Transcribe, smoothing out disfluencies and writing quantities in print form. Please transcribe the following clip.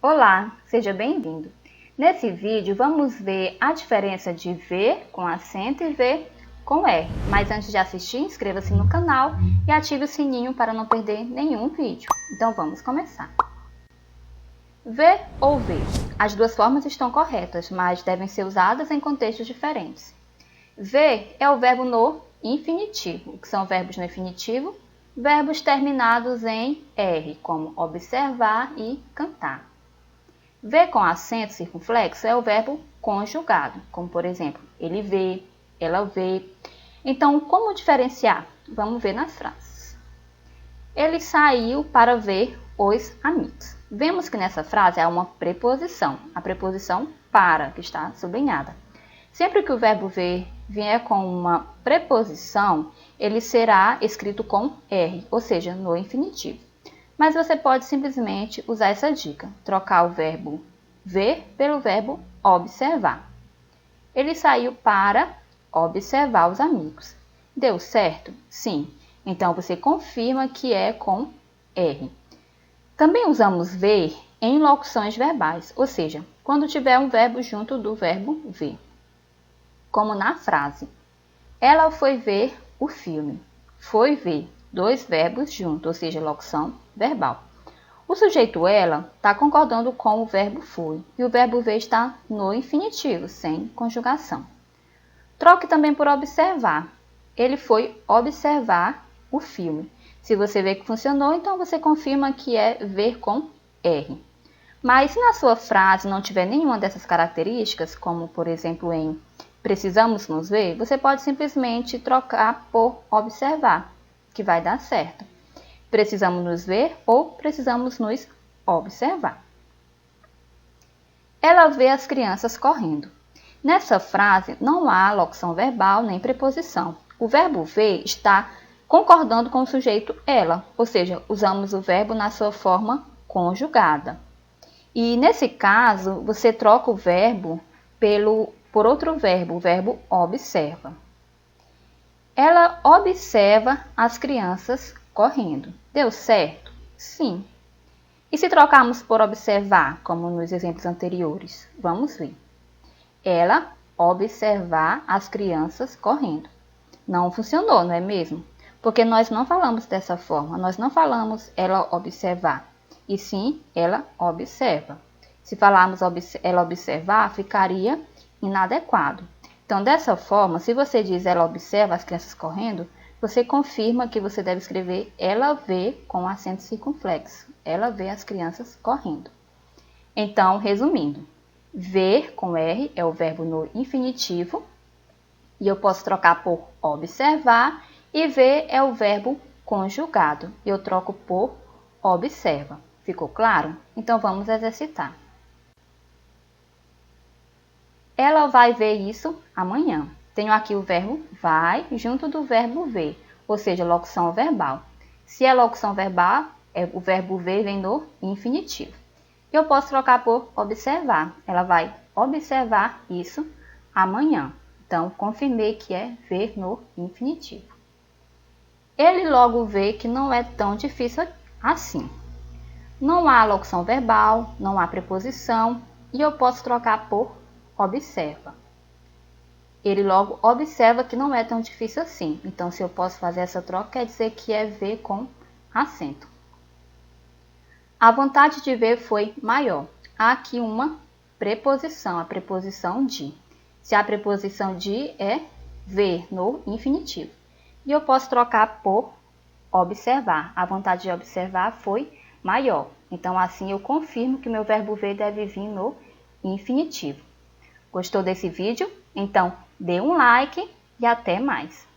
Olá, seja bem-vindo. Nesse vídeo vamos ver a diferença de V com acento e V com R. Mas antes de assistir, inscreva-se no canal e ative o sininho para não perder nenhum vídeo. Então vamos começar. V ou V. As duas formas estão corretas, mas devem ser usadas em contextos diferentes. V é o verbo no infinitivo, que são verbos no infinitivo, verbos terminados em R, como observar e cantar. V com acento circunflexo é o verbo conjugado, como por exemplo, ele vê, ela vê. Então, como diferenciar? Vamos ver nas frases. Ele saiu para ver os amigos. Vemos que nessa frase há uma preposição, a preposição para, que está sublinhada. Sempre que o verbo ver vier com uma preposição, ele será escrito com R, ou seja, no infinitivo. Mas você pode simplesmente usar essa dica, trocar o verbo ver pelo verbo observar. Ele saiu para observar os amigos. Deu certo? Sim. Então, você confirma que é com R. Também usamos ver em locuções verbais, ou seja, quando tiver um verbo junto do verbo ver. Como na frase, ela foi ver o filme. Foi ver, dois verbos juntos, ou seja, locução verbal. O sujeito ela está concordando com o verbo foi e o verbo ver está no infinitivo, sem conjugação. Troque também por observar. Ele foi observar o filme. Se você vê que funcionou, então você confirma que é ver com R. Mas se na sua frase não tiver nenhuma dessas características, como por exemplo em precisamos nos ver, você pode simplesmente trocar por observar, que vai dar certo. Precisamos nos ver ou precisamos nos observar. Ela vê as crianças correndo. Nessa frase não há locução verbal nem preposição. O verbo ver está concordando com o sujeito ela, ou seja, usamos o verbo na sua forma conjugada. E nesse caso, você troca o verbo por outro verbo, o verbo observa. Ela observa as crianças correndo. Deu certo? Sim. E se trocarmos por observar, como nos exemplos anteriores? Vamos ver. Ela observar as crianças correndo. Não funcionou, não é mesmo? Porque nós não falamos dessa forma. Nós não falamos ela observar, e sim ela observa. Se falarmos ela observar, ficaria inadequado. Então, dessa forma, se você diz ela observa as crianças correndo, você confirma que você deve escrever ela vê com acento circunflexo. Ela vê as crianças correndo. Então, resumindo, ver com R é o verbo no infinitivo, e eu posso trocar por observar, e ver é o verbo conjugado, e eu troco por observa. Ficou claro? Então, vamos exercitar. Ela vai ver isso amanhã. Tenho aqui o verbo vai junto do verbo ver, ou seja, locução verbal. Se é locução verbal, o verbo ver vem no infinitivo. Eu posso trocar por observar. Ela vai observar isso amanhã. Então, confirmei que é ver no infinitivo. Ele logo vê que não é tão difícil assim. Não há locução verbal, não há preposição, e eu posso trocar por observa. Ele logo observa que não é tão difícil assim. Então, se eu posso fazer essa troca, quer dizer que é ver com acento. A vontade de ver foi maior. Há aqui uma preposição, a preposição de. Se a preposição de é ver no infinitivo. E eu posso trocar por observar. A vontade de observar foi maior. Então, assim eu confirmo que meu verbo ver deve vir no infinitivo. Gostou desse vídeo? Então, dê um like e até mais!